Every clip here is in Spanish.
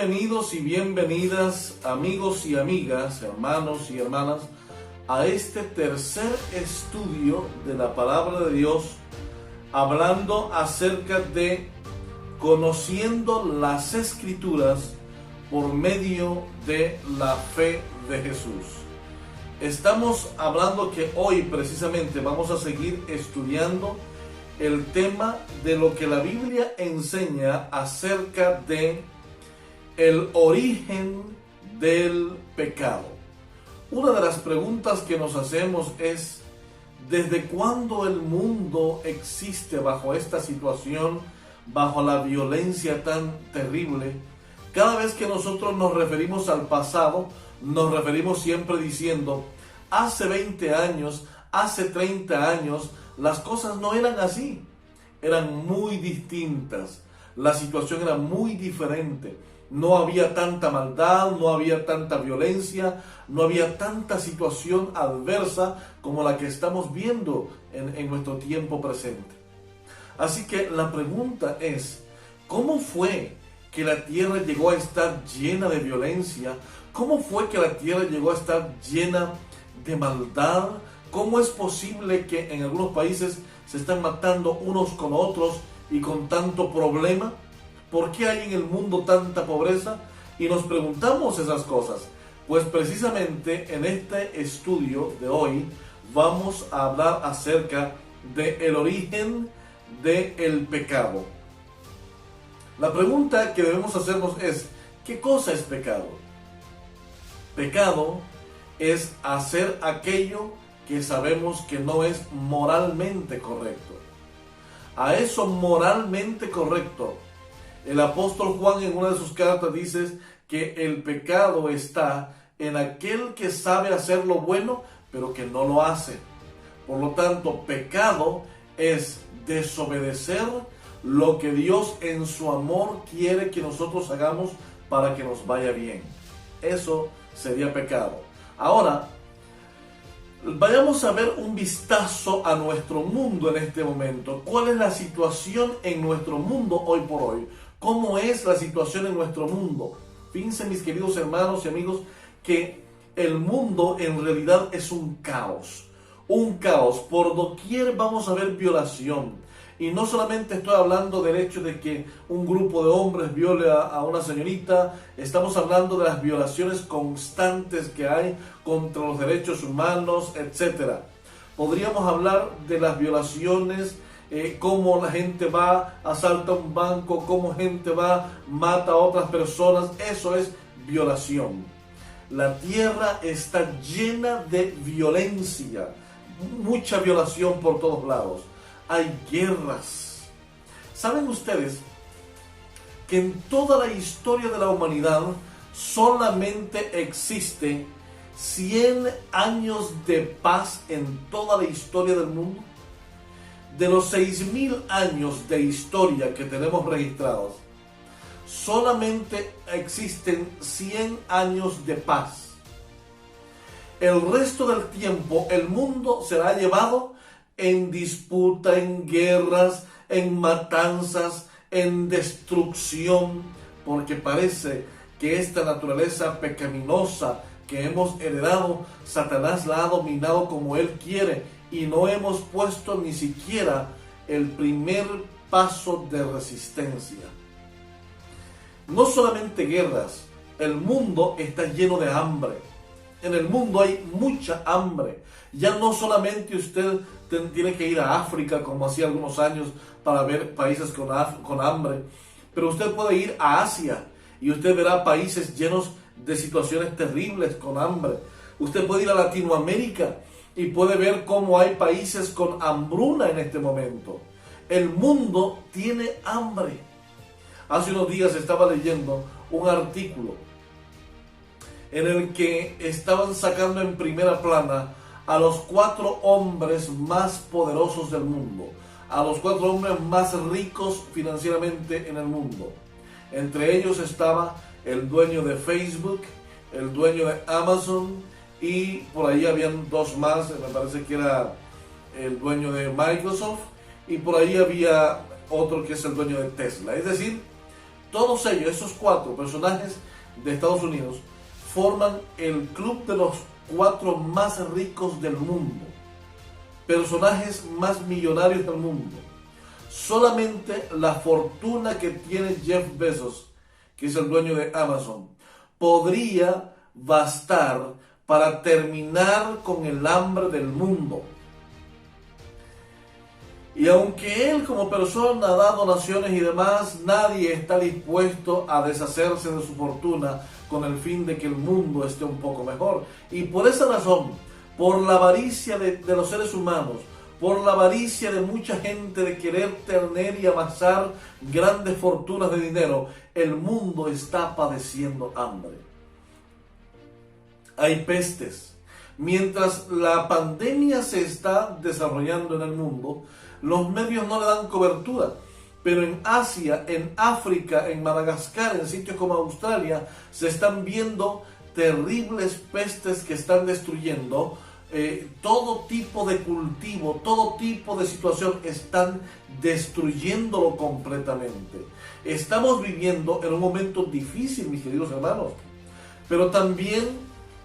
Bienvenidos y bienvenidas, amigos y amigas, hermanos y hermanas, a este tercer estudio de la Palabra de Dios, hablando acerca de conociendo las Escrituras por medio de la fe de Jesús. Estamos hablando que hoy precisamente vamos a seguir estudiando el tema de lo que la Biblia enseña acerca de el origen del pecado. Una de las preguntas que nos hacemos es: ¿desde cuándo el mundo existe bajo esta situación, bajo la violencia tan terrible? Cada vez que nosotros nos referimos al pasado, nos referimos siempre diciendo: hace 20 años, hace 30 años, las cosas no eran así, eran muy distintas, la situación era muy diferente, no había tanta maldad, no había tanta violencia, no había tanta situación adversa como la que estamos viendo en nuestro tiempo presente. Así que la pregunta es: ¿cómo fue que la tierra llegó a estar llena de violencia? ¿Cómo fue que la tierra llegó a estar llena de maldad? ¿Cómo es posible que en algunos países se están matando unos con otros y con tanto problema? ¿Por qué hay en el mundo tanta pobreza? Y nos preguntamos esas cosas. Pues precisamente en este estudio de hoy vamos a hablar acerca del origen del pecado. La pregunta que debemos hacernos es: ¿qué cosa es pecado? Pecado es hacer aquello que sabemos que no es moralmente correcto. A eso moralmente correcto, el apóstol Juan en una de sus cartas dice que el pecado está en aquel que sabe hacer lo bueno, pero que no lo hace. Por lo tanto, pecado es desobedecer lo que Dios en su amor quiere que nosotros hagamos para que nos vaya bien. Eso sería pecado. Ahora, vayamos a ver un vistazo a nuestro mundo en este momento. ¿Cuál es la situación en nuestro mundo hoy por hoy? ¿Cómo es la situación en nuestro mundo? Fíjense, mis queridos hermanos y amigos, que el mundo en realidad es un caos. Un caos. Por doquier vamos a ver violación. Y no solamente estoy hablando del hecho de que un grupo de hombres viole a una señorita, estamos hablando de las violaciones constantes que hay contra los derechos humanos, etc. Podríamos hablar de las violaciones, cómo la gente va, asalta un banco, cómo gente va, mata a otras personas. Eso es violación. La tierra está llena de violencia, mucha violación por todos lados. Hay guerras. ¿Saben ustedes que en toda la historia de la humanidad solamente existe 100 años de paz en toda la historia del mundo? De los 6000 años de historia que tenemos registrados, solamente existen 100 años de paz. El resto del tiempo el mundo será llevado en disputa, en guerras, en matanzas, en destrucción, porque parece que esta naturaleza pecaminosa que hemos heredado, Satanás la ha dominado como él quiere, y no hemos puesto ni siquiera el primer paso de resistencia. No solamente guerras, el mundo está lleno de hambre. En el mundo hay mucha hambre. Ya no solamente usted tiene que ir a África, como hacía algunos años, para ver países con hambre, pero usted puede ir a Asia y usted verá países llenos de situaciones terribles con hambre. Usted puede ir a Latinoamérica y puede ver cómo hay países con hambruna en este momento. El mundo tiene hambre. Hace unos días estaba leyendo un artículo en el que estaban sacando en primera plana a los 4 hombres más poderosos del mundo, a los 4 hombres más ricos financieramente en el mundo. Entre ellos estaba el dueño de Facebook, el dueño de Amazon, y por ahí habían 2 más, me parece que era el dueño de Microsoft, y por ahí había otro que es el dueño de Tesla. Es decir, Todos ellos, esos 4 personajes de Estados Unidos, forman el club de los 4 más ricos del mundo, personajes más millonarios del mundo. Solamente la fortuna que tiene Jeff Bezos, que es el dueño de Amazon, podría bastar para terminar con el hambre del mundo. Y aunque él como persona da donaciones y demás, nadie está dispuesto a deshacerse de su fortuna con el fin de que el mundo esté un poco mejor. Y por esa razón, por la avaricia de los seres humanos, por la avaricia de mucha gente de querer tener y amasar grandes fortunas de dinero, el mundo está padeciendo hambre. Hay pestes. Mientras la pandemia se está desarrollando en el mundo, los medios no le dan cobertura. Pero en Asia, en África, en Madagascar, en sitios como Australia, se están viendo terribles pestes que están destruyendo todo tipo de cultivo, todo tipo de situación, están destruyéndolo completamente. Estamos viviendo en un momento difícil, mis queridos hermanos, pero también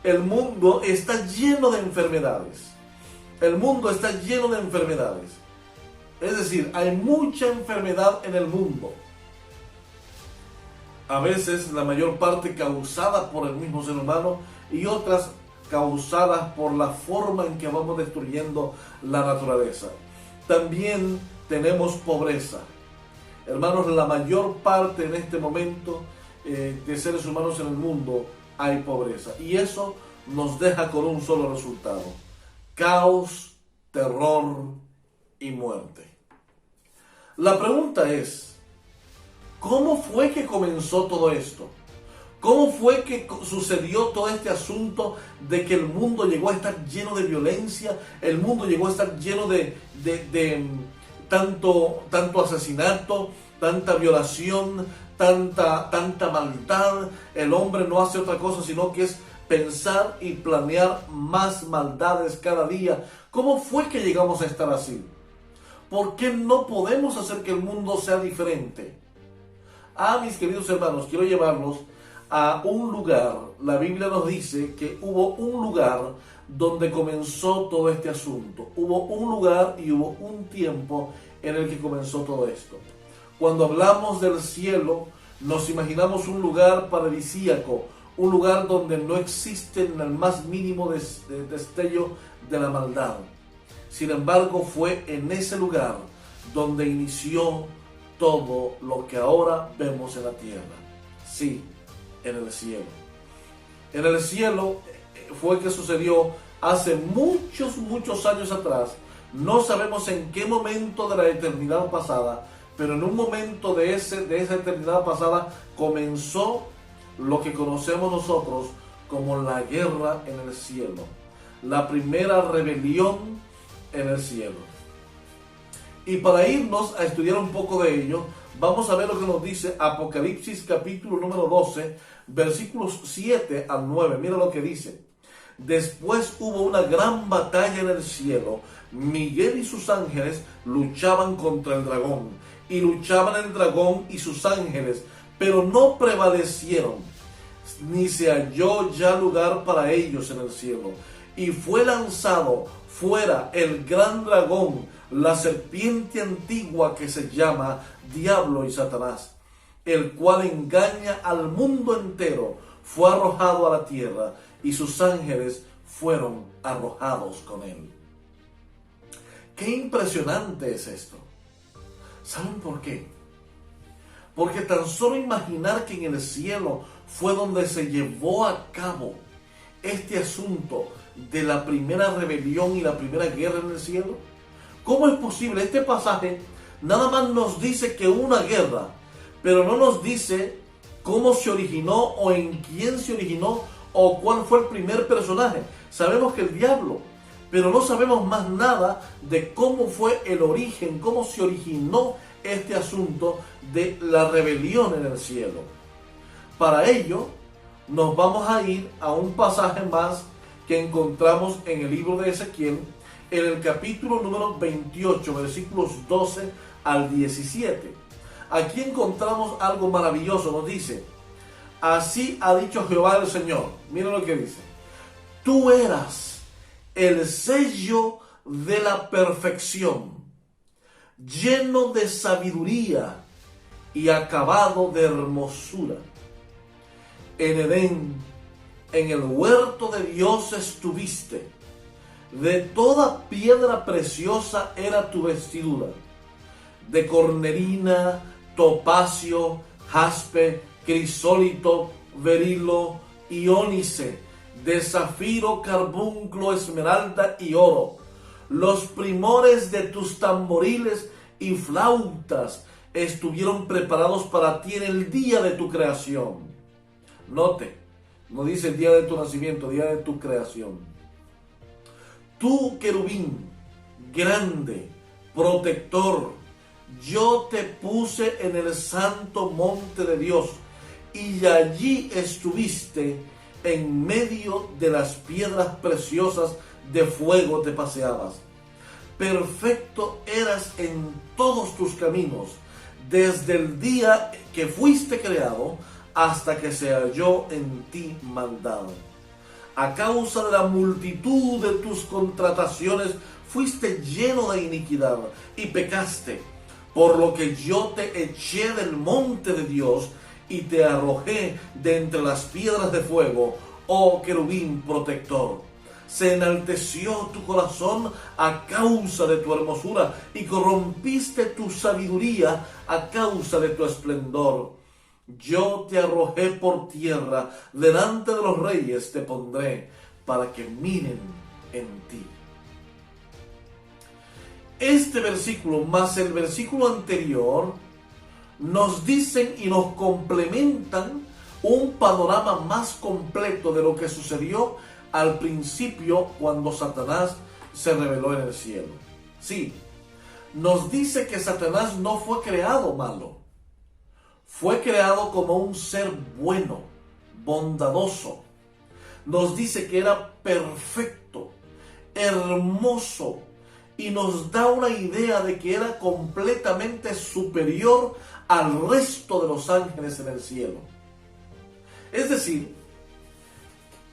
el mundo está lleno de enfermedades. El mundo está lleno de enfermedades. Es decir, hay mucha enfermedad en el mundo. A veces la mayor parte causada por el mismo ser humano y otras causadas por la forma en que vamos destruyendo la naturaleza. También tenemos pobreza. Hermanos, la mayor parte en este momento de seres humanos en el mundo hay pobreza. Y eso nos deja con un solo resultado: caos, terror y muerte. La pregunta es, ¿cómo fue que comenzó todo esto? ¿Cómo fue que sucedió todo este asunto de que el mundo llegó a estar lleno de violencia? El mundo llegó a estar lleno de tanto asesinato, tanta violación, tanta maldad. El hombre no hace otra cosa sino que es pensar y planear más maldades cada día. ¿Cómo fue que llegamos a estar así? ¿Por qué no podemos hacer que el mundo sea diferente? Mis queridos hermanos, quiero llevarlos a un lugar. La Biblia nos dice que hubo un lugar donde comenzó todo este asunto. Hubo un lugar y hubo un tiempo en el que comenzó todo esto. Cuando hablamos del cielo, nos imaginamos un lugar paradisíaco, un lugar donde no existe el más mínimo destello de la maldad. Sin embargo, fue en ese lugar donde inició todo lo que ahora vemos en la tierra. Sí, en el cielo. En el cielo fue que sucedió hace muchos años atrás. No sabemos en qué momento de la eternidad pasada, pero en un momento de esa eternidad pasada comenzó lo que conocemos nosotros como la guerra en el cielo. La primera rebelión en el cielo. Y para irnos a estudiar un poco de ello, vamos a ver lo que nos dice Apocalipsis capítulo número 12, versículos 7 al 9. Mira lo que dice. Después hubo una gran batalla en el cielo. Miguel y sus ángeles luchaban contra el dragón. Y luchaban el dragón y sus ángeles, pero no prevalecieron, ni se halló ya lugar para ellos en el cielo. Y fue lanzado fuera el gran dragón, la serpiente antigua que se llama Diablo y Satanás, el cual engaña al mundo entero. Fue arrojado a la tierra y sus ángeles fueron arrojados con él. Qué impresionante es esto. ¿Saben por qué? Porque tan solo imaginar que en el cielo fue donde se llevó a cabo este asunto de la primera rebelión y la primera guerra en el cielo. ¿Cómo es posible? Este pasaje nada más nos dice que hubo una guerra, pero no nos dice cómo se originó o en quién se originó o cuál fue el primer personaje. Sabemos que el diablo, pero no sabemos más nada de cómo fue el origen, cómo se originó este asunto de la rebelión en el cielo. Para ello, nos vamos a ir a un pasaje más que encontramos en el libro de Ezequiel, en el capítulo número 28, versículos 12 al 17. aquí encontramos algo maravilloso. Nos dice, así ha dicho Jehová el Señor. Miren lo que dice. Tú eras el sello de la perfección, lleno de sabiduría y acabado de hermosura. En Edén, en el huerto de Dios estuviste. De toda piedra preciosa era tu vestidura, de cornelina, topacio, jaspe, crisólito, berilo y ónice, de zafiro, carbunclo, esmeralda y oro. Los primores de tus tamboriles y flautas estuvieron preparados para ti en el día de tu creación. Note, no dice el día de tu nacimiento, día de tu creación. Tú, querubín, grande, protector, yo te puse en el santo monte de Dios, y allí estuviste en medio de las piedras preciosas de fuego te paseabas. Perfecto eras en todos tus caminos, desde el día que fuiste creado hasta que se halló en ti maldad. A causa de la multitud de tus contrataciones fuiste lleno de iniquidad y pecaste, por lo que yo te eché del monte de Dios y te arrojé de entre las piedras de fuego, oh querubín protector. Se enalteció tu corazón a causa de tu hermosura y corrompiste tu sabiduría a causa de tu esplendor. Yo te arrojé por tierra, delante de los reyes te pondré, para que miren en ti. Este versículo más el versículo anterior nos dicen y nos complementan un panorama más completo de lo que sucedió al principio cuando Satanás se reveló en el cielo. Sí, nos dice que Satanás no fue creado malo. Fue creado como un ser bueno, bondadoso. Nos dice que era perfecto, hermoso, y nos da una idea de que era completamente superior al resto de los ángeles en el cielo. Es decir,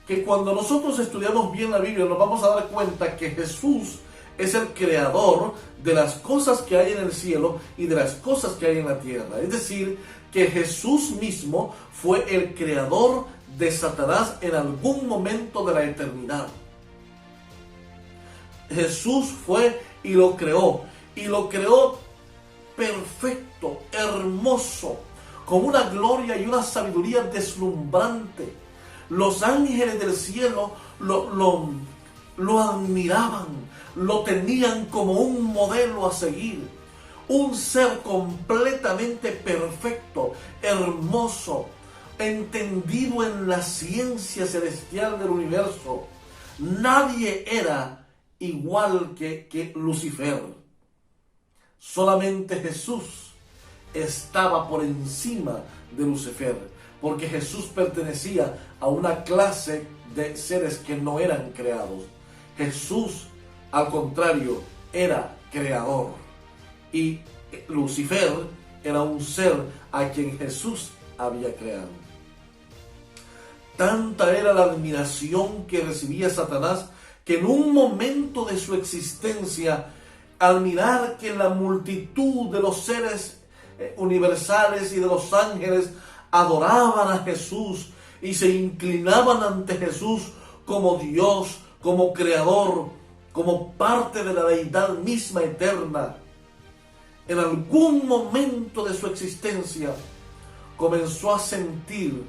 que cuando nosotros estudiamos bien la Biblia nos vamos a dar cuenta que Jesús es el creador de las cosas que hay en el cielo y de las cosas que hay en la tierra. Es decir, que Jesús mismo fue el creador de Satanás en algún momento de la eternidad. Jesús fue y lo creó perfecto, hermoso, con una gloria y una sabiduría deslumbrante. Los ángeles del cielo lo admiraban, lo tenían como un modelo a seguir. Un ser completamente perfecto, hermoso, entendido en la ciencia celestial del universo. Nadie era igual que Lucifer. Solamente Jesús estaba por encima de Lucifer, porque Jesús pertenecía a una clase de seres que no eran creados. Jesús, al contrario, era creador. Y Lucifer era un ser a quien Jesús había creado. Tanta era la admiración que recibía Satanás que en un momento de su existencia, al mirar que la multitud de los seres universales y de los ángeles adoraban a Jesús y se inclinaban ante Jesús como Dios, como creador, como parte de la deidad misma eterna, en algún momento de su existencia comenzó a sentir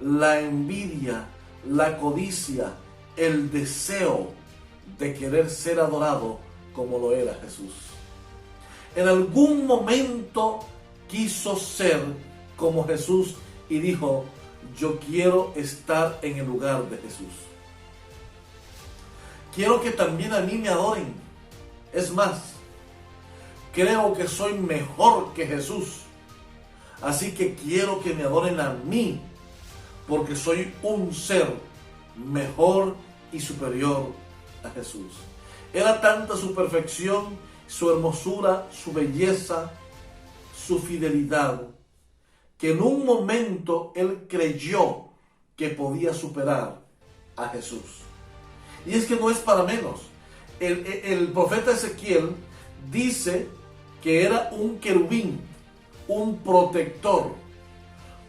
la envidia, la codicia, el deseo de querer ser adorado como lo era Jesús. En algún momento quiso ser como Jesús y dijo: yo quiero estar en el lugar de Jesús. Quiero que también a mí me adoren. Es más, creo que soy mejor que Jesús. Así que quiero que me adoren a mí, porque soy un ser mejor y superior a Jesús. Era tanta su perfección, su hermosura, su belleza, su fidelidad, que en un momento él creyó que podía superar a Jesús. Y es que no es para menos. El profeta Ezequiel dice que era un querubín, un protector.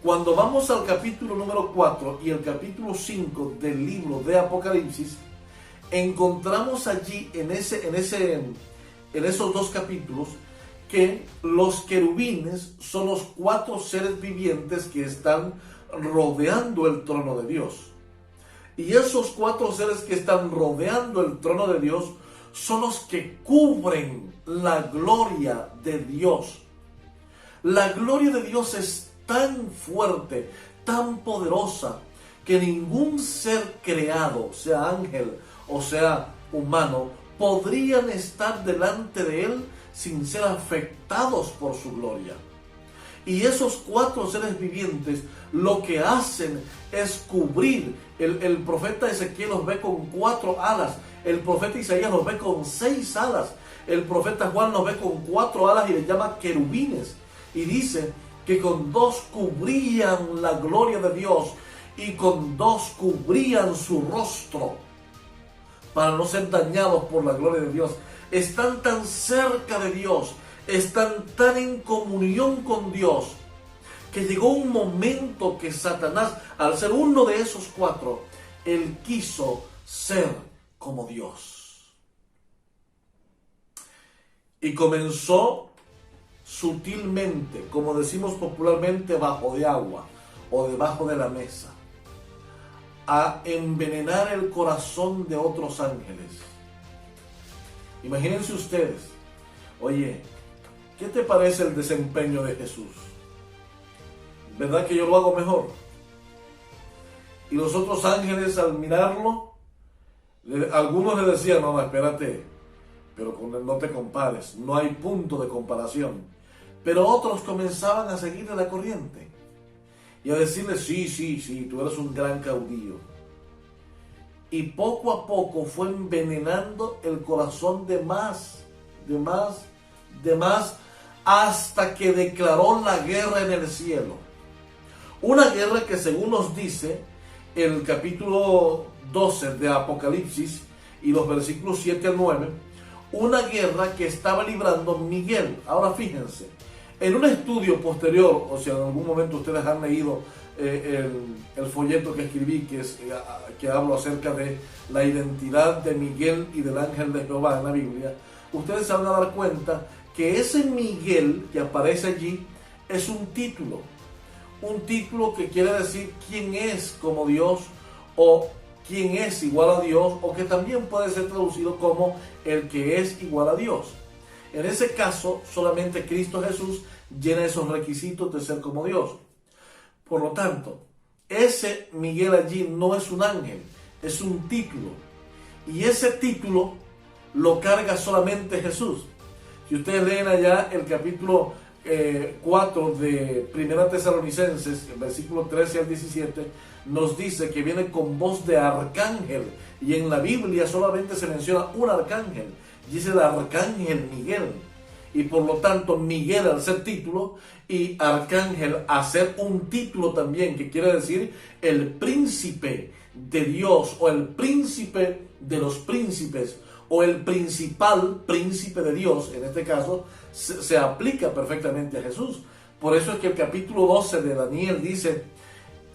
Cuando vamos al capítulo número 4 y el capítulo 5 del libro de Apocalipsis, encontramos allí en esos dos capítulos que los querubines son los 4 seres vivientes que están rodeando el trono de Dios. Y esos 4 seres que están rodeando el trono de Dios son los que cubren la gloria de Dios. La gloria de Dios es tan fuerte, tan poderosa, que ningún ser creado, sea ángel o sea humano, podrían estar delante de él sin ser afectados por su gloria. Y esos 4 seres vivientes lo que hacen es cubrir. El profeta Ezequiel los ve con 4 alas. El profeta Isaías los ve con 6 alas. El profeta Juan los ve con 4 alas y les llama querubines. Y dice que con 2 cubrían la gloria de Dios y con 2 cubrían su rostro para no ser dañados por la gloria de Dios. Están tan cerca de Dios, están tan en comunión con Dios, que llegó un momento que Satanás, al ser uno de esos 4, él quiso ser como Dios. Y comenzó sutilmente, como decimos popularmente, bajo de agua o debajo de la mesa, a envenenar el corazón de otros ángeles. Imagínense ustedes, oye, ¿qué te parece el desempeño de Jesús? ¿Verdad que yo lo hago mejor? Y los otros ángeles, al mirarlo, algunos le decían, no, espérate, pero con él no te compares, no hay punto de comparación. Pero otros comenzaban a seguirle la corriente y a decirle, sí, tú eres un gran caudillo. Y poco a poco fue envenenando el corazón de más, hasta que declaró la guerra en el cielo. Una guerra que, según nos dice el capítulo 12 de Apocalipsis y los versículos 7 al 9, una guerra que estaba librando Miguel. Ahora fíjense, en un estudio posterior, o sea, en algún momento ustedes han leído el folleto que escribí, que hablo acerca de la identidad de Miguel y del ángel de Jehová en la Biblia, ustedes se van a dar cuenta que ese Miguel que aparece allí es un título que quiere decir quién es como Dios o quién es igual a Dios, o que también puede ser traducido como el que es igual a Dios. En ese caso, solamente Cristo Jesús llena esos requisitos de ser como Dios. Por lo tanto, ese Miguel allí no es un ángel, es un título. Y ese título lo carga solamente Jesús. Si ustedes leen allá el capítulo 4 de Primera Tesalonicenses, el versículo 13 al 17, nos dice que viene con voz de arcángel. Y en la Biblia solamente se menciona un arcángel, y es el arcángel Miguel. Y por lo tanto, Miguel al ser título y arcángel a ser un título también, que quiere decir el príncipe de Dios, o el príncipe de los príncipes, o el principal príncipe de Dios, en este caso, se aplica perfectamente a Jesús. Por eso es que el capítulo 12 de Daniel dice,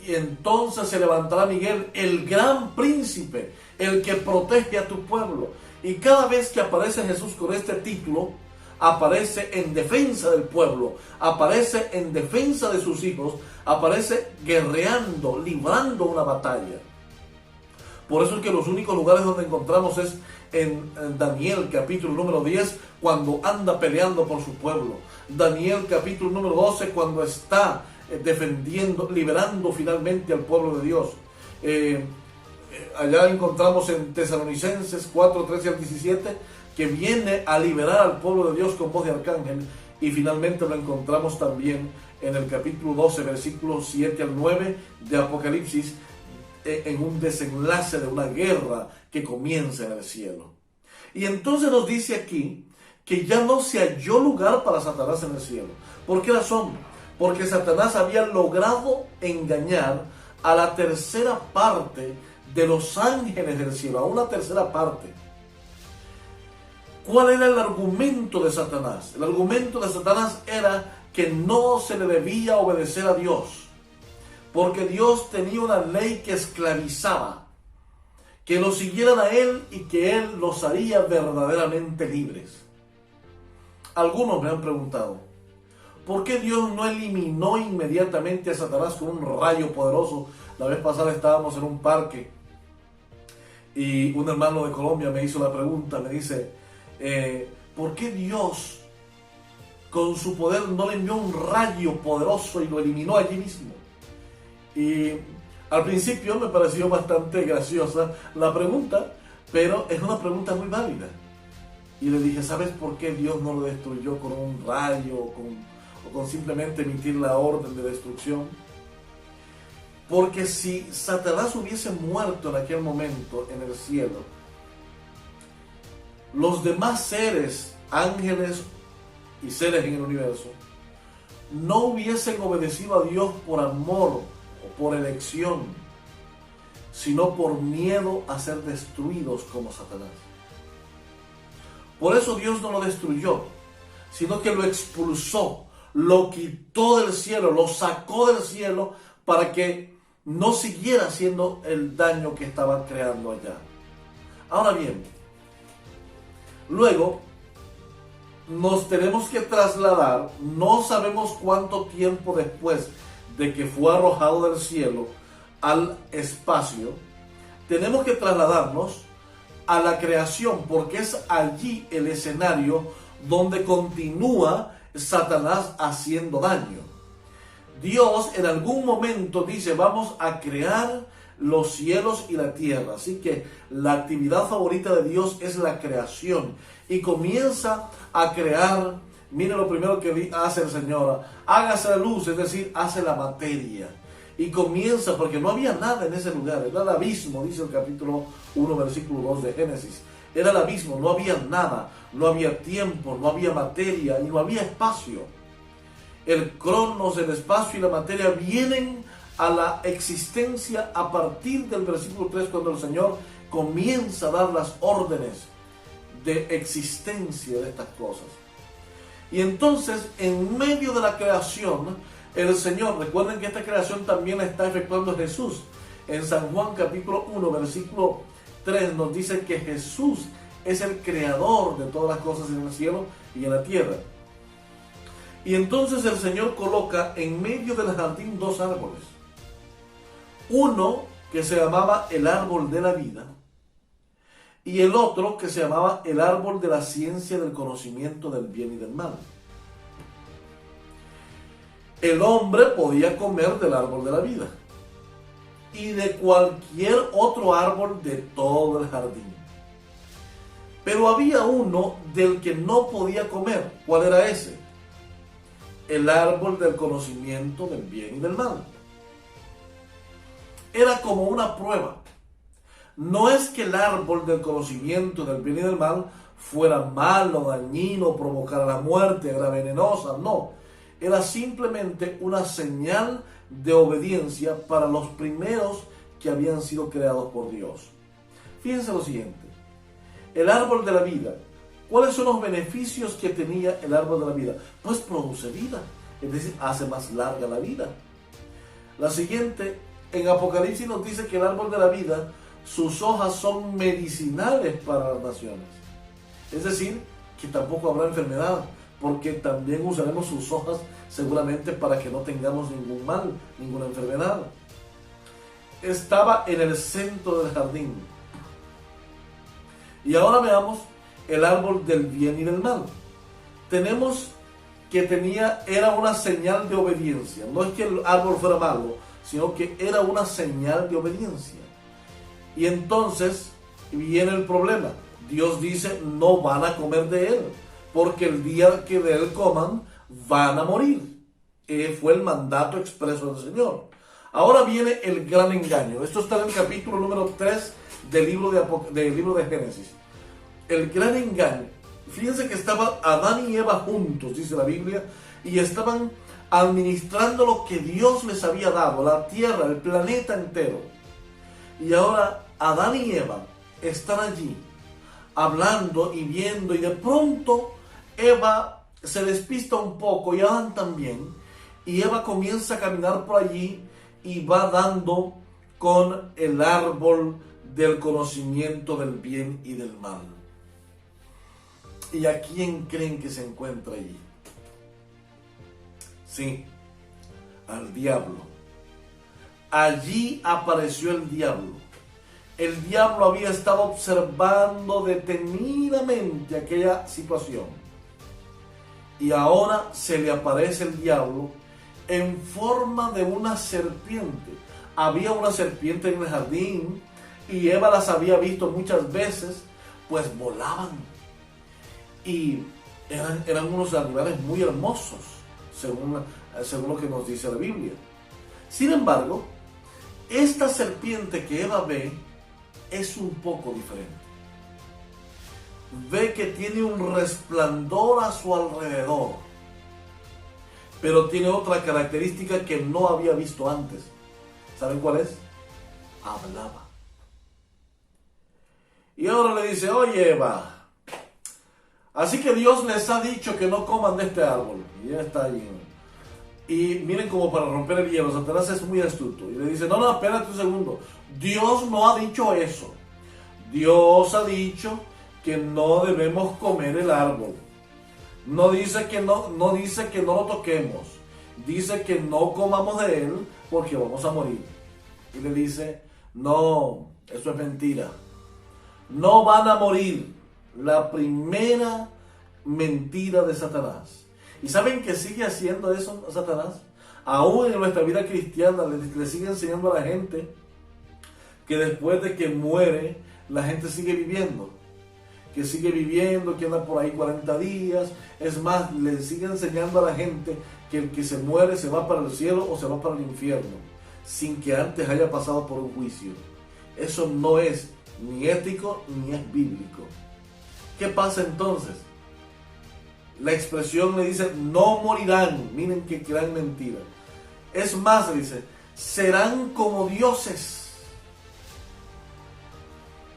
y entonces se levantará Miguel, el gran príncipe, el que protege a tu pueblo. Y cada vez que aparece Jesús con este título, aparece en defensa del pueblo, aparece en defensa de sus hijos, aparece guerreando, librando una batalla. Por eso es que los únicos lugares donde encontramos es en Daniel capítulo número 10, cuando anda peleando por su pueblo. Daniel capítulo número 12, cuando está defendiendo, liberando finalmente al pueblo de Dios. Allá encontramos en Tesalonicenses 4, 13 al 17, que viene a liberar al pueblo de Dios con voz de arcángel. Y finalmente lo encontramos también en el capítulo 12, versículos 7 al 9 de Apocalipsis, en un desenlace de una guerra que comienza en el cielo. Y entonces nos dice aquí que ya no se halló lugar para Satanás en el cielo. ¿Por qué razón? Porque Satanás había logrado engañar a la tercera parte de los ángeles del cielo, a una tercera parte. ¿Cuál era el argumento de Satanás? El argumento de Satanás era que no se le debía obedecer a Dios, porque Dios tenía una ley que esclavizaba, que lo siguieran a Él y que Él los haría verdaderamente libres. Algunos me han preguntado, ¿por qué Dios no eliminó inmediatamente a Satanás con un rayo poderoso? La vez pasada estábamos en un parque y un hermano de Colombia me hizo la pregunta, me dice, ¿por qué Dios con su poder no le envió un rayo poderoso y lo eliminó allí mismo? Y al principio me pareció bastante graciosa la pregunta, pero es una pregunta muy válida. Y le dije, ¿sabes por qué Dios no lo destruyó con un rayo o con simplemente emitir la orden de destrucción? Porque si Satanás hubiese muerto en aquel momento en el cielo, los demás seres, ángeles y seres en el universo, no hubiesen obedecido a Dios por amor o por elección, sino por miedo a ser destruidos como Satanás. Por eso Dios no lo destruyó, sino que lo expulsó, lo quitó del cielo, lo sacó del cielo para que no siguiera haciendo el daño que estaba creando allá. Ahora bien, luego nos tenemos que trasladar, no sabemos cuánto tiempo después de que fue arrojado del cielo al espacio, tenemos que trasladarnos a la creación, porque es allí el escenario donde continúa Satanás haciendo daño. Dios en algún momento dice, vamos a crear los cielos y la tierra. Así que la actividad favorita de Dios es la creación. Y comienza a crear, mire lo primero que hace el Señor, hágase la luz, es decir, hace la materia. Y comienza, porque no había nada en ese lugar, era el abismo, dice el capítulo 1, versículo 2 de Génesis. Era el abismo, no había nada, no había tiempo, no había materia y no había espacio. El cronos, el espacio y la materia vienen a la existencia a partir del versículo 3, cuando el Señor comienza a dar las órdenes de existencia de estas cosas. Y entonces, en medio de la creación, el Señor, recuerden que esta creación también la está efectuando Jesús. En San Juan capítulo 1, versículo 3 nos dice que Jesús es el creador de todas las cosas en el cielo y en la tierra. Y entonces el Señor coloca en medio del jardín dos árboles. Uno que se llamaba el árbol de la vida y el otro que se llamaba el árbol de la ciencia del conocimiento del bien y del mal. El hombre podía comer del árbol de la vida y de cualquier otro árbol de todo el jardín. Pero había uno del que no podía comer. ¿Cuál era ese? El árbol del conocimiento del bien y del mal. Era como una prueba. No es que el árbol del conocimiento del bien y del mal fuera malo, dañino, provocara la muerte, era venenosa, no. Era simplemente una señal de obediencia para los primeros que habían sido creados por Dios. Fíjense lo siguiente. El árbol de la vida. ¿Cuáles son los beneficios que tenía el árbol de la vida? Pues produce vida, es decir, hace más larga la vida. La siguiente, en Apocalipsis nos dice que el árbol de la vida, sus hojas son medicinales para las naciones. Es decir, que tampoco habrá enfermedad, porque también usaremos sus hojas seguramente para que no tengamos ningún mal, ninguna enfermedad. Estaba en el centro del jardín. Y ahora veamos el árbol del bien y del mal. Tenemos que era una señal de obediencia. No es que el árbol fuera malo, sino que era una señal de obediencia. Y entonces viene el problema. Dios dice, no van a comer de él, porque el día que de él coman, van a morir. Fue el mandato expreso del Señor. Ahora viene el gran engaño. Esto está en el capítulo número 3 del libro de Génesis. El gran engaño. Fíjense que estaban Adán y Eva juntos, dice la Biblia, y estaban administrando lo que Dios les había dado, la tierra, el planeta entero. Y ahora Adán y Eva están allí, hablando y viendo, y de pronto Eva se despista un poco, y Adán también, y Eva comienza a caminar por allí, y va dando con el árbol del conocimiento del bien y del mal. ¿Y a quién creen que se encuentra allí? Sí, al diablo. Allí apareció el diablo. El diablo había estado observando detenidamente aquella situación. Y ahora se le aparece el diablo en forma de una serpiente. Había una serpiente en el jardín y Eva las había visto muchas veces, pues volaban. Y eran unos animales muy hermosos, según lo que nos dice la Biblia. Sin embargo, esta serpiente que Eva ve es un poco diferente. Ve que tiene un resplandor a su alrededor, pero tiene otra característica que no había visto antes. ¿Saben cuál es? Hablaba. Y ahora le dice: oye, Eva, así que Dios les ha dicho que no coman de este árbol. Y ya está allí. Y miren, como para romper el hielo, Satanás es muy astuto. Y le dice: no, espérate un segundo. Dios no ha dicho eso. Dios ha dicho que no debemos comer el árbol. No dice que no lo toquemos. Dice que no comamos de él porque vamos a morir. Y le dice: no, eso es mentira. No van a morir. La primera mentira de Satanás. ¿Y saben que sigue haciendo eso Satanás? Aún en nuestra vida cristiana le sigue enseñando a la gente que después de que muere, la gente sigue viviendo. Que sigue viviendo, que anda por ahí 40 días. Es más, le sigue enseñando a la gente que el que se muere se va para el cielo o se va para el infierno, sin que antes haya pasado por un juicio. Eso no es ni ético ni es bíblico. ¿Qué pasa entonces? La expresión le dice: no morirán. Miren qué gran mentira. Es más, le dice: serán como dioses.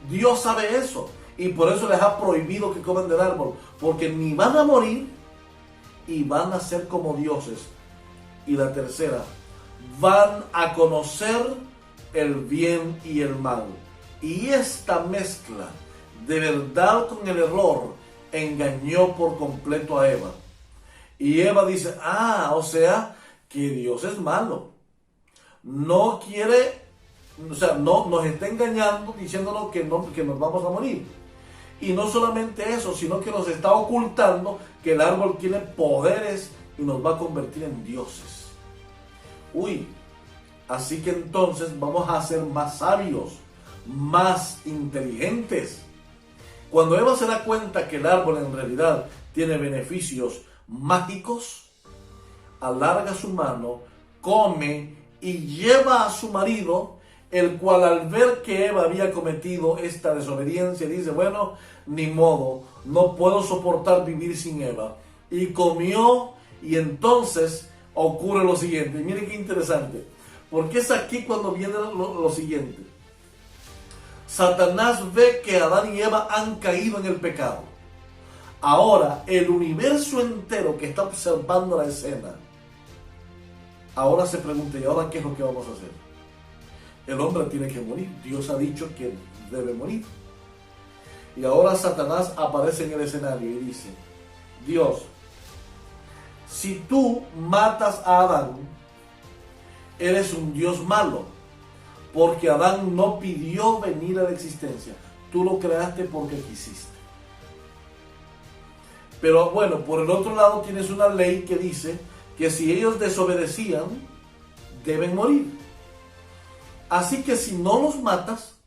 Dios sabe eso y por eso les ha prohibido que coman del árbol, porque ni van a morir y van a ser como dioses. Y la tercera, van a conocer el bien y el mal. Y esta mezcla de verdad con el error engañó por completo a Eva. Y Eva dice: o sea que Dios es malo. No quiere, no nos está engañando diciéndonos que nos vamos a morir. Y no solamente eso, sino que nos está ocultando que el árbol tiene poderes y nos va a convertir en dioses. Así que entonces vamos a ser más sabios, más inteligentes. Cuando Eva se da cuenta que el árbol en realidad tiene beneficios mágicos, alarga su mano, come y lleva a su marido, el cual al ver que Eva había cometido esta desobediencia dice: bueno, ni modo, no puedo soportar vivir sin Eva. Y comió, y entonces ocurre lo siguiente. Y miren qué interesante, porque es aquí cuando viene lo siguiente. Satanás ve que Adán y Eva han caído en el pecado. Ahora el universo entero que está observando la escena, ahora se pregunta: ¿y ahora qué es lo que vamos a hacer? El hombre tiene que morir. Dios ha dicho que debe morir. Y ahora Satanás aparece en el escenario y dice: Dios, si tú matas a Adán, eres un Dios malo. Porque Adán no pidió venir a la existencia. Tú lo creaste porque quisiste. Pero bueno, por el otro lado tienes una ley que dice que si ellos desobedecían, deben morir. Así que si no los matas,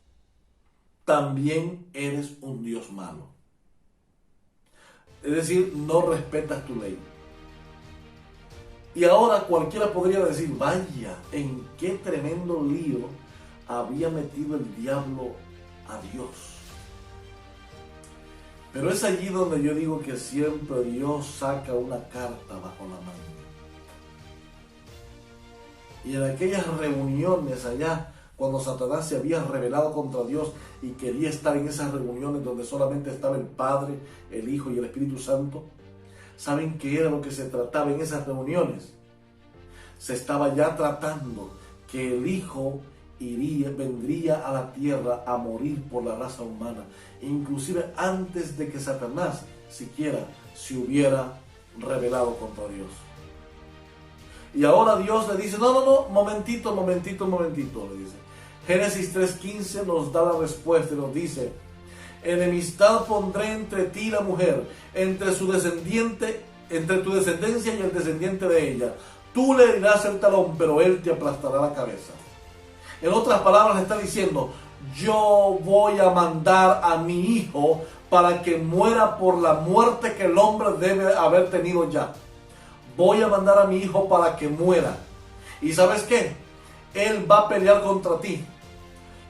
también eres un Dios malo. Es decir, no respetas tu ley. Y ahora cualquiera podría decir: vaya, en qué tremendo lío había metido el diablo a Dios. Pero es allí donde yo digo que siempre Dios saca una carta bajo la manga. Y en aquellas reuniones allá, cuando Satanás se había rebelado contra Dios y quería estar en esas reuniones donde solamente estaba el Padre, el Hijo y el Espíritu Santo, ¿saben qué era lo que se trataba en esas reuniones? Se estaba ya tratando que el Hijo vendría a la tierra a morir por la raza humana, inclusive antes de que Satanás siquiera se hubiera rebelado contra Dios. Y ahora Dios le dice, no, momentito, le dice. Génesis 3:15 nos da la respuesta y nos dice, enemistad pondré entre ti y la mujer, entre tu descendencia y el descendiente de ella. Tú le herirás el talón, pero él te aplastará la cabeza. En otras palabras le está diciendo, yo voy a mandar a mi hijo para que muera por la muerte que el hombre debe haber tenido ya. Voy a mandar a mi hijo para que muera. ¿Y sabes qué? Él va a pelear contra ti.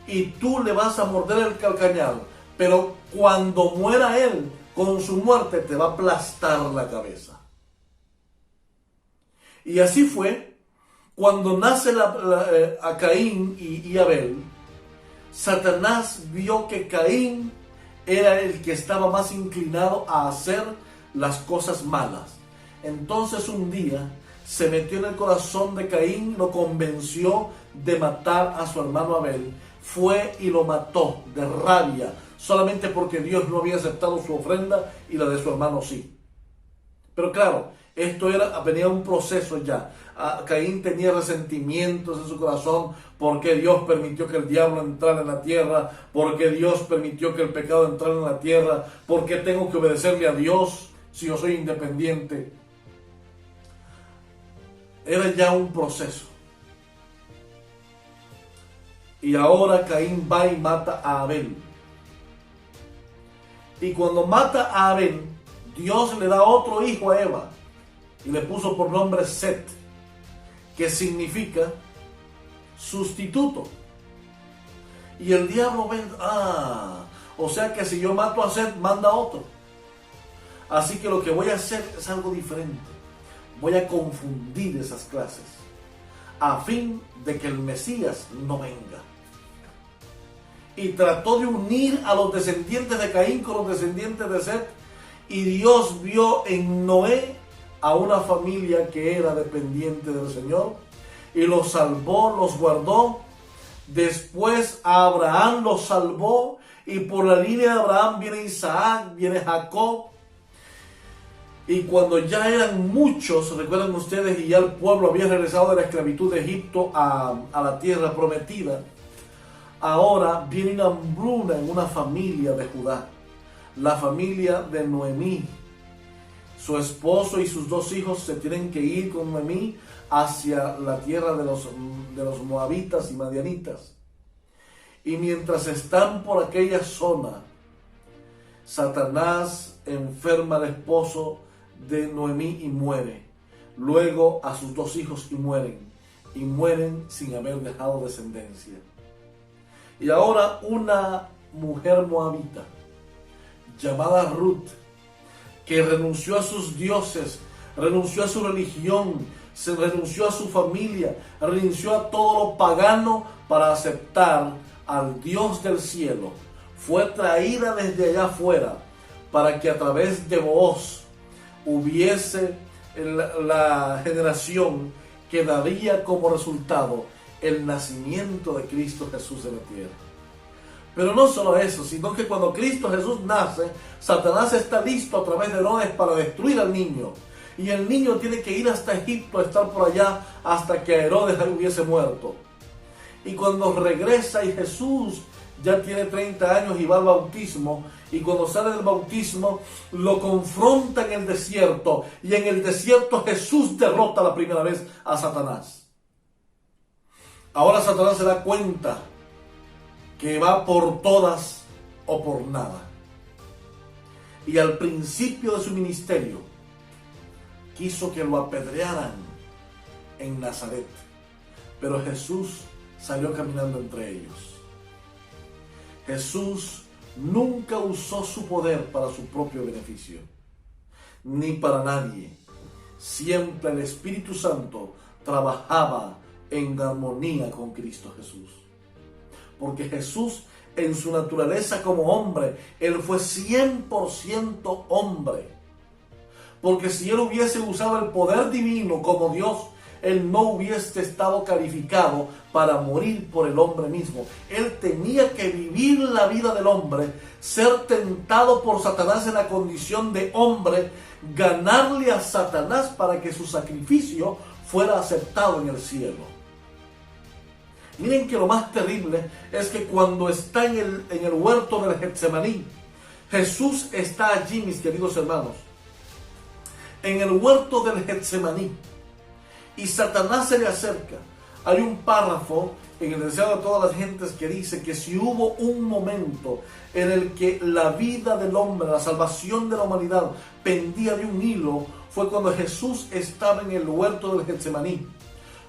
Y tú le vas a morder el calcañar. Pero cuando muera él, con su muerte te va a aplastar la cabeza. Y así fue. Cuando nace a Caín y Abel, Satanás vio que Caín era el que estaba más inclinado a hacer las cosas malas. Entonces un día se metió en el corazón de Caín, lo convenció de matar a su hermano Abel. Fue y lo mató de rabia, solamente porque Dios no había aceptado su ofrenda y la de su hermano sí. Pero claro, venía un proceso ya. Caín tenía resentimientos en su corazón porque Dios permitió que el diablo entrara en la tierra, porque Dios permitió que el pecado entrara en la tierra, porque tengo que obedecerle a Dios si yo soy independiente. Era ya un proceso. Y ahora Caín va y mata a Abel. Y cuando mata a Abel, Dios le da otro hijo a Eva y le puso por nombre Set, que significa sustituto. Y el diablo ve, o sea que si yo mato a Set, manda a otro. Así que lo que voy a hacer es algo diferente. Voy a confundir esas clases a fin de que el Mesías no venga. Y trató de unir a los descendientes de Caín con los descendientes de Set. Y Dios vio en Noé a una familia que era dependiente del Señor y los salvó, los guardó. Después Abraham los salvó y por la línea de Abraham viene Isaac, viene Jacob. Y cuando ya eran muchos, recuerdan ustedes, y ya el pueblo había regresado de la esclavitud de Egipto a la tierra prometida, ahora viene una hambruna en una familia de Judá, la familia de Noemí. Su esposo y sus dos hijos se tienen que ir con Noemí hacia la tierra de los moabitas y madianitas. Y mientras están por aquella zona, Satanás enferma al esposo de Noemí y muere. Luego a sus dos hijos y mueren sin haber dejado descendencia. Y ahora una mujer moabita llamada Ruth, que renunció a sus dioses, renunció a su religión, se renunció a su familia, renunció a todo lo pagano para aceptar al Dios del cielo, fue traída desde allá afuera para que a través de Booz hubiese la generación que daría como resultado el nacimiento de Cristo Jesús en la tierra. Pero no solo eso, sino que cuando Cristo Jesús nace, Satanás está listo a través de Herodes para destruir al niño. Y el niño tiene que ir hasta Egipto, a estar por allá, hasta que Herodes hubiese muerto. Y cuando regresa y Jesús ya tiene 30 años y va al bautismo, y cuando sale del bautismo, lo confronta en el desierto. Y en el desierto Jesús derrota la primera vez a Satanás. Ahora Satanás se da cuenta que va por todas o por nada. Y al principio de su ministerio, quiso que lo apedrearan en Nazaret. Pero Jesús salió caminando entre ellos. Jesús nunca usó su poder para su propio beneficio, ni para nadie. Siempre el Espíritu Santo trabajaba en armonía con Cristo Jesús. Porque Jesús, en su naturaleza como hombre, Él fue 100% hombre. Porque si Él hubiese usado el poder divino como Dios, Él no hubiese estado calificado para morir por el hombre mismo. Él tenía que vivir la vida del hombre, ser tentado por Satanás en la condición de hombre, ganarle a Satanás para que su sacrificio fuera aceptado en el cielo. Miren que lo más terrible es que cuando está en el huerto del Getsemaní, Jesús está allí, mis queridos hermanos, en el huerto del Getsemaní, y Satanás se le acerca. Hay un párrafo en el Deseado de todas las gentes que dice que si hubo un momento en el que la vida del hombre, la salvación de la humanidad pendía de un hilo, fue cuando Jesús estaba en el huerto del Getsemaní,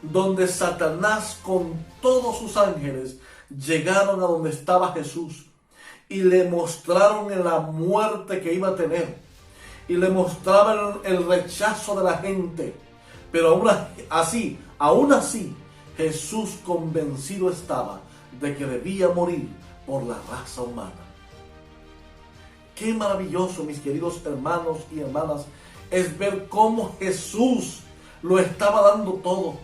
donde Satanás con todos sus ángeles llegaron a donde estaba Jesús y le mostraron la muerte que iba a tener, y le mostraban el rechazo de la gente. Pero aún así, Jesús convencido estaba de que debía morir por la raza humana. Qué maravilloso, mis queridos hermanos y hermanas, es ver cómo Jesús lo estaba dando todo.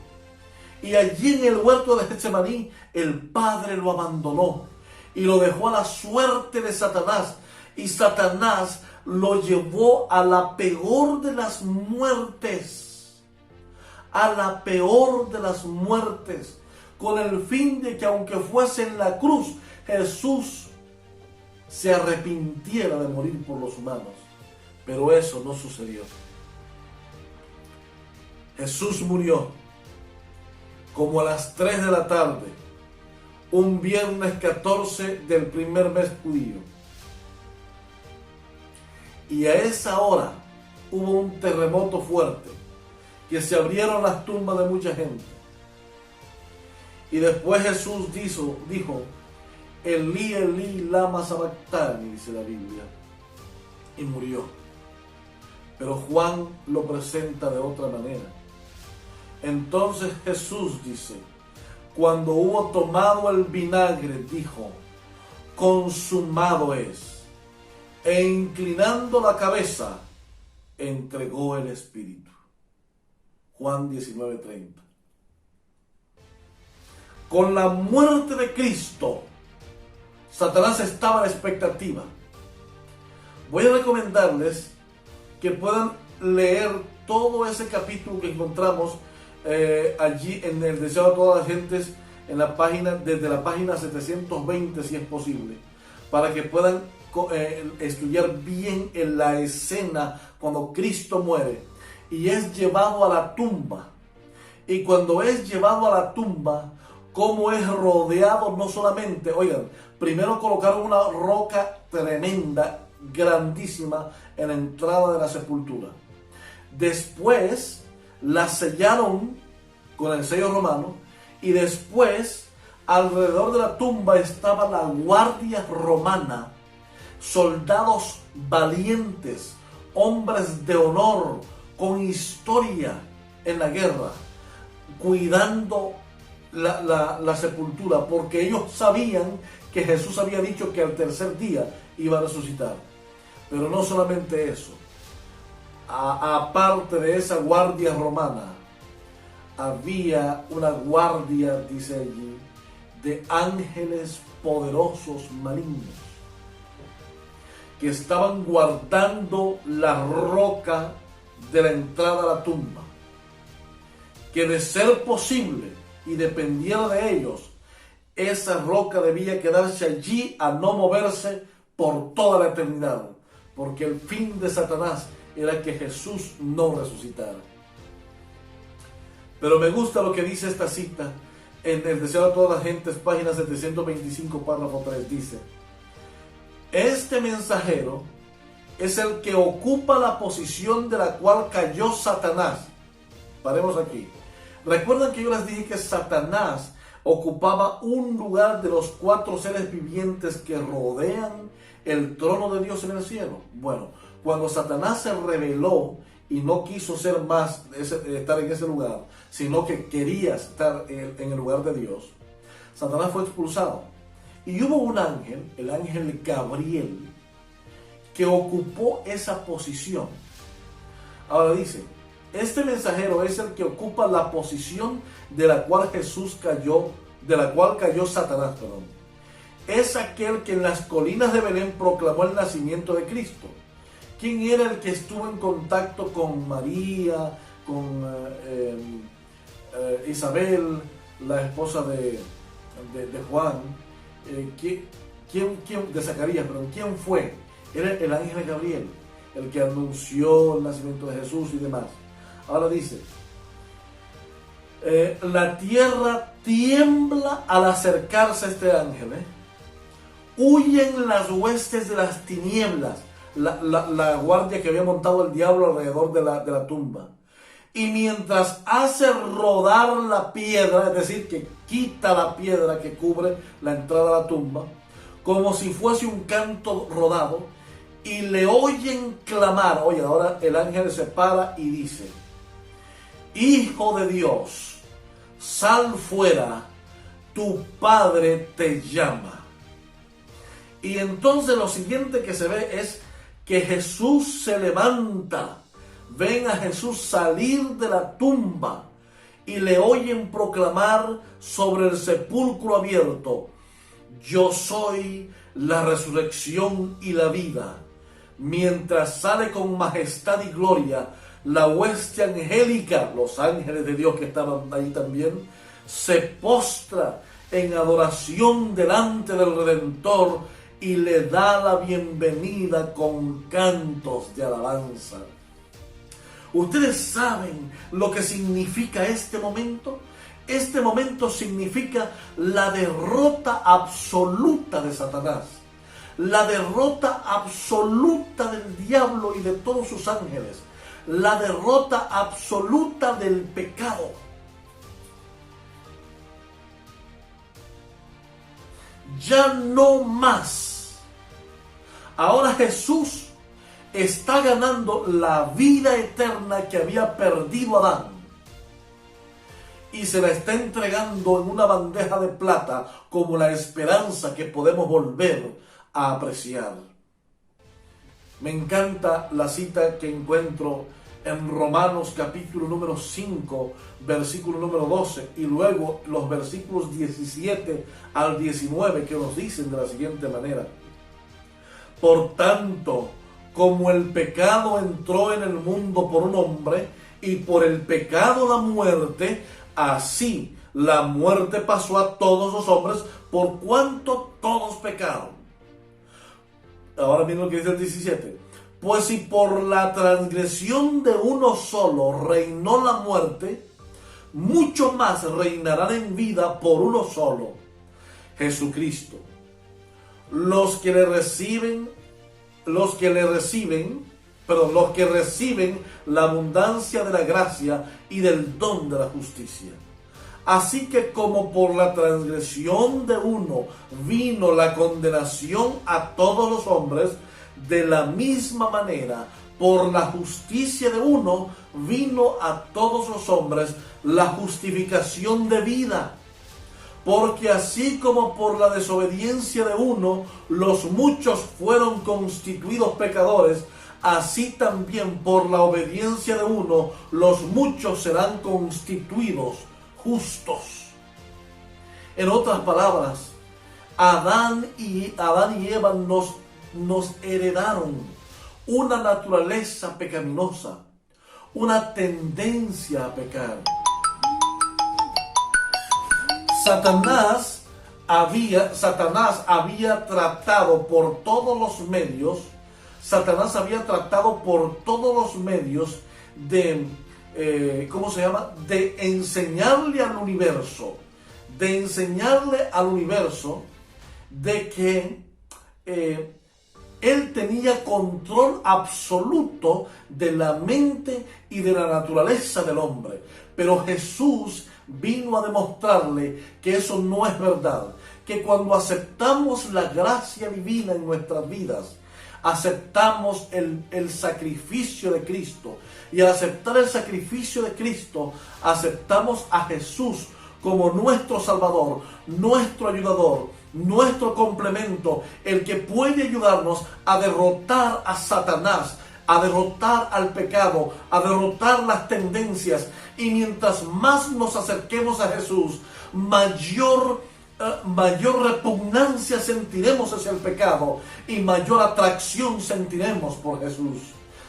Y allí en el huerto de Getsemaní, el Padre lo abandonó y lo dejó a la suerte de Satanás. Y Satanás lo llevó a la peor de las muertes. A la peor de las muertes. Con el fin de que aunque fuese en la cruz, Jesús se arrepintiera de morir por los humanos. Pero eso no sucedió. Jesús murió como a las 3 de la tarde, un viernes 14 del primer mes judío. Y a esa hora hubo un terremoto fuerte, que se abrieron las tumbas de mucha gente. Y después Jesús dijo, Elí, Elí, lama sabactani, dice la Biblia, y murió. Pero Juan lo presenta de otra manera. Entonces Jesús dice, cuando hubo tomado el vinagre, dijo, consumado es. E inclinando la cabeza, entregó el Espíritu. Juan 19:30. Con la muerte de Cristo, Satanás estaba a la expectativa. Voy a recomendarles que puedan leer todo ese capítulo que encontramos allí en el Deseado de todas las gentes, en la página, desde la página 720 si es posible, para que puedan estudiar bien en la escena cuando Cristo muere y es llevado a la tumba. Y cuando es llevado a la tumba, cómo es rodeado, no solamente, oigan, primero colocaron una roca tremenda, grandísima, en la entrada de la sepultura. Después la sellaron con el sello romano, y después alrededor de la tumba estaba la guardia romana, soldados valientes, hombres de honor, con historia en la guerra, cuidando la sepultura, porque ellos sabían que Jesús había dicho que al tercer día iba a resucitar. Pero no solamente eso, aparte de esa guardia romana, había una guardia, dice allí, de ángeles poderosos malignos, que estaban guardando la roca de la entrada a la tumba, que de ser posible y dependiera de ellos, esa roca debía quedarse allí a no moverse por toda la eternidad, porque el fin de Satanás era que Jesús no resucitara. Pero me gusta lo que dice esta cita en el Deseado de todas las gentes, página 725, párrafo 3, dice: este mensajero es el que ocupa la posición de la cual cayó Satanás. Paremos aquí. Recuerdan que yo les dije que Satanás ocupaba un lugar de los 4 seres vivientes que rodean el trono de Dios en el cielo? Bueno, cuando Satanás se rebeló y no quiso ser más, estar en ese lugar, sino que quería estar en el lugar de Dios, Satanás fue expulsado. Y hubo un ángel, el ángel Gabriel, que ocupó esa posición. Ahora dice, este mensajero es el que ocupa la posición de la cual cayó Satanás, perdón. Es aquel que en las colinas de Belén proclamó el nacimiento de Cristo. ¿Quién era el que estuvo en contacto con María, con Isabel, la esposa de Juan? De Zacarías, perdón, ¿quién fue? Era el ángel Gabriel, el que anunció el nacimiento de Jesús y demás. Ahora dice, la tierra tiembla al acercarse a este ángel. Huyen las huestes de las tinieblas, la guardia que había montado el diablo alrededor de la tumba. Y mientras hace rodar la piedra, es decir, que quita la piedra que cubre la entrada a la tumba, como si fuese un canto rodado, y le oyen clamar. Oye, ahora el ángel se para y dice, Hijo de Dios, sal fuera, tu Padre te llama. Y entonces lo siguiente que se ve es que Jesús se levanta. Ven a Jesús salir de la tumba y le oyen proclamar sobre el sepulcro abierto, yo soy la resurrección y la vida. Mientras sale con majestad y gloria, la hueste angélica, los ángeles de Dios que estaban ahí también, se postra en adoración delante del Redentor y le da la bienvenida con cantos de alabanza. ¿Ustedes saben lo que significa este momento? Este momento significa la derrota absoluta de Satanás, la derrota absoluta del diablo y de todos sus ángeles, la derrota absoluta del pecado. Ya no más. Ahora Jesús está ganando la vida eterna que había perdido Adán. Y se la está entregando en una bandeja de plata como la esperanza que podemos volver a apreciar. Me encanta la cita que encuentro en Romanos capítulo número 5, versículo número 12, y luego los versículos 17 al 19 que nos dicen de la siguiente manera. Por tanto, como el pecado entró en el mundo por un hombre, y por el pecado la muerte, así la muerte pasó a todos los hombres, por cuanto todos pecaron. Ahora miren lo que dice el 17. Pues si por la transgresión de uno solo reinó la muerte, mucho más reinarán en vida por uno solo, Jesucristo. Los que reciben la abundancia de la gracia y del don de la justicia. Así que como por la transgresión de uno vino la condenación a todos los hombres, de la misma manera, por la justicia de uno vino a todos los hombres la justificación de vida. Porque así como por la desobediencia de uno los muchos fueron constituidos pecadores, así también por la obediencia de uno los muchos serán constituidos justos. En otras palabras, Adán y Eva nos heredaron una naturaleza pecaminosa, una tendencia a pecar. Satanás había tratado por todos los medios de, de enseñarle al universo, de que él tenía control absoluto de la mente y de la naturaleza del hombre. Pero Jesús vino a demostrarle que eso no es verdad, que cuando aceptamos la gracia divina en nuestras vidas, aceptamos el sacrificio de Cristo. Y al aceptar el sacrificio de Cristo, aceptamos a Jesús como nuestro Salvador, nuestro ayudador, nuestro complemento, el que puede ayudarnos a derrotar a Satanás, a derrotar al pecado, a derrotar las tendencias. Y mientras más nos acerquemos a Jesús, mayor repugnancia sentiremos hacia el pecado y mayor atracción sentiremos por Jesús.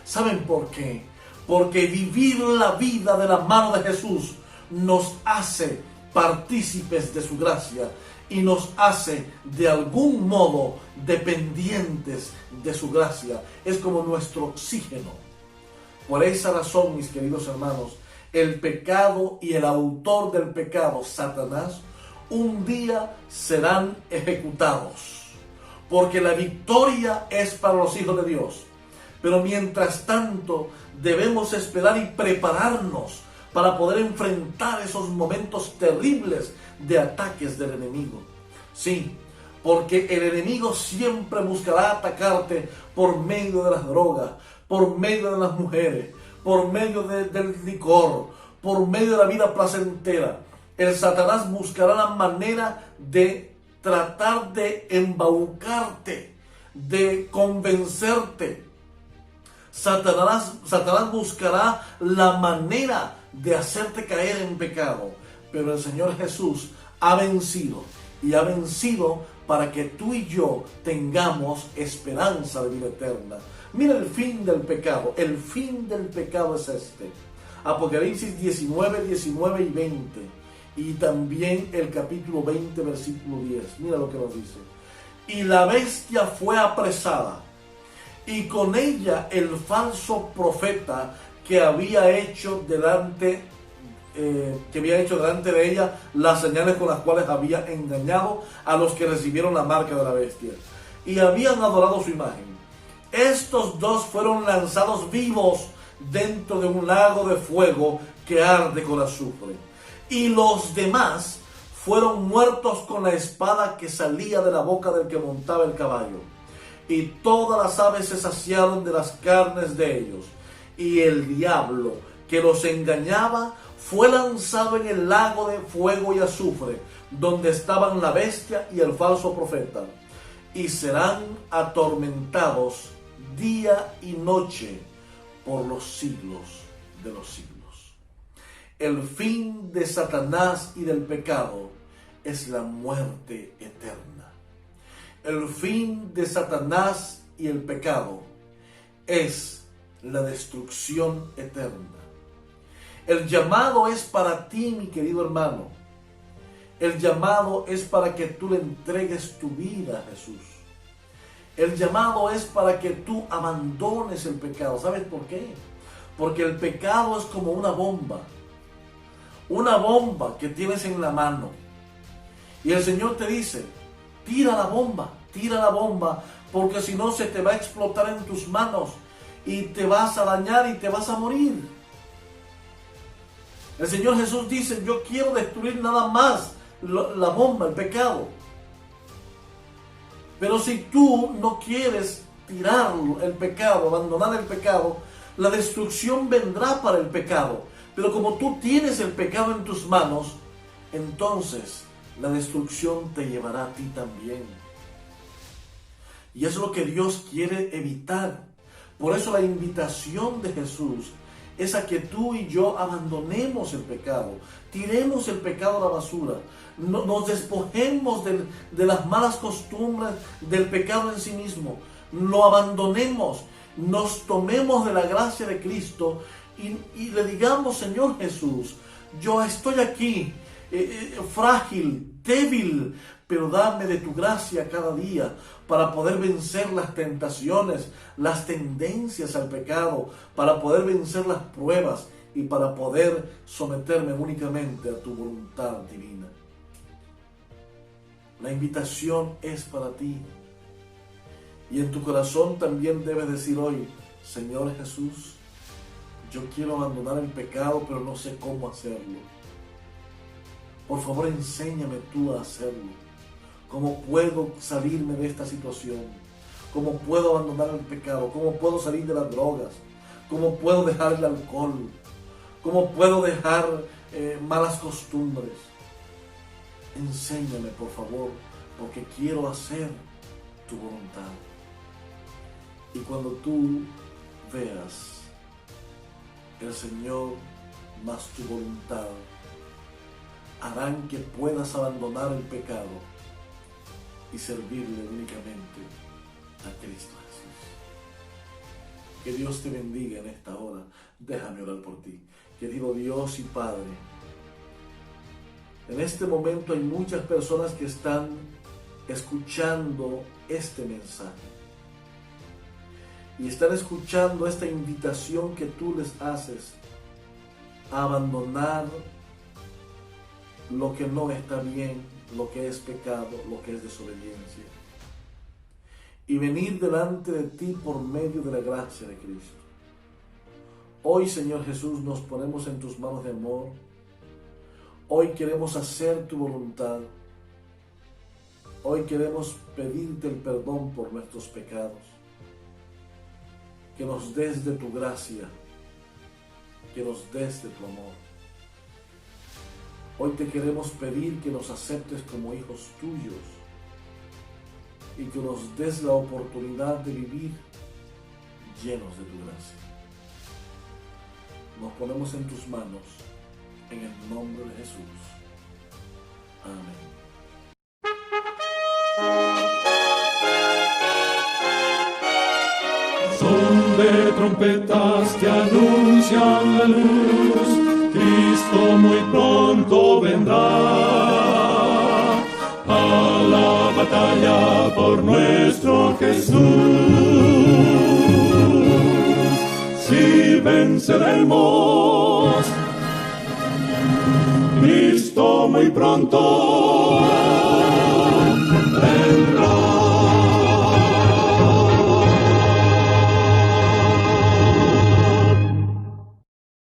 ¿Saben por qué? Porque vivir la vida de la mano de Jesús nos hace partícipes de su gracia y nos hace de algún modo dependientes de su gracia. Es como nuestro oxígeno. Por esa razón, mis queridos hermanos, el pecado y el autor del pecado, Satanás, un día serán ejecutados, porque la victoria es para los hijos de Dios. Pero mientras tanto debemos esperar y prepararnos para poder enfrentar esos momentos terribles de ataques del enemigo. Sí, porque el enemigo siempre buscará atacarte por medio de las drogas, por medio de las mujeres, por medio del licor, por medio de la vida placentera. El Satanás buscará la manera de tratar de embaucarte, de convencerte. Satanás buscará la manera de hacerte caer en pecado. Pero el Señor Jesús ha vencido, y ha vencido para que tú y yo tengamos esperanza de vida eterna. Mira el fin del pecado. El fin del pecado es este. Apocalipsis 19, 19 y 20. Y también el capítulo 20, versículo 10. Mira lo que nos dice. Y la bestia fue apresada, y con ella el falso profeta que había hecho delante de ella las señales con las cuales había engañado a los que recibieron la marca de la bestia y habían adorado su imagen. Estos dos fueron lanzados vivos dentro de un lago de fuego que arde con azufre. Y los demás fueron muertos con la espada que salía de la boca del que montaba el caballo. Y todas las aves se saciaron de las carnes de ellos. Y el diablo que los engañaba fue lanzado en el lago de fuego y azufre, donde estaban la bestia y el falso profeta. Y serán atormentados día y noche por los siglos de los siglos. El fin de Satanás y del pecado es la muerte eterna. El fin de Satanás y el pecado es la destrucción eterna. El llamado es para ti, mi querido hermano. El llamado es para que tú le entregues tu vida a Jesús. El llamado es para que tú abandones el pecado. ¿Sabes por qué? Porque el pecado es como una bomba. Una bomba que tienes en la mano. Y el Señor te dice, tira la bomba, porque si no se te va a explotar en tus manos y te vas a dañar y te vas a morir. El Señor Jesús dice, yo quiero destruir nada más la bomba, el pecado. Pero si tú no quieres tirarlo, el pecado, abandonar el pecado, la destrucción vendrá para el pecado. Pero como tú tienes el pecado en tus manos, entonces la destrucción te llevará a ti también. Y eso es lo que Dios quiere evitar. Por eso la invitación de Jesús es a que tú y yo abandonemos el pecado, tiremos el pecado a la basura, nos despojemos de las malas costumbres, del pecado en sí mismo, lo abandonemos, nos tomemos de la gracia de Cristo y le digamos, Señor Jesús, yo estoy aquí, frágil, débil, pero dame de tu gracia cada día para poder vencer las tentaciones, las tendencias al pecado, para poder vencer las pruebas y para poder someterme únicamente a tu voluntad divina. La invitación es para ti. Y en tu corazón también debes decir hoy, Señor Jesús, yo quiero abandonar el pecado, pero no sé cómo hacerlo. Por favor, enséñame tú a hacerlo. ¿Cómo puedo salirme de esta situación? ¿Cómo puedo abandonar el pecado? ¿Cómo puedo salir de las drogas? ¿Cómo puedo dejar el alcohol? ¿Cómo puedo dejar malas costumbres? Enséñame, por favor, porque quiero hacer tu voluntad. Y cuando tú veas el Señor más tu voluntad, harán que puedas abandonar el pecado y servirle únicamente a Cristo Jesús. Que Dios te bendiga en esta hora. Déjame orar por ti. Querido Dios y Padre, en este momento hay muchas personas que están escuchando este mensaje y están escuchando esta invitación que tú les haces a abandonar lo que no está bien, lo que es pecado, lo que es desobediencia, y venir delante de ti por medio de la gracia de Cristo. Hoy, Señor Jesús, nos ponemos en tus manos de amor. Hoy queremos hacer tu voluntad. Hoy queremos pedirte el perdón por nuestros pecados. Que nos des de tu gracia, que nos des de tu amor. Hoy te queremos pedir que nos aceptes como hijos tuyos y que nos des la oportunidad de vivir llenos de tu gracia. Nos ponemos en tus manos, en el nombre de Jesús. Amén. Son de trompetas que anuncian la luz, Cristo muy pronto vendrá a la batalla por nuestro Jesús. Si venceremos, Cristo muy pronto vendrá.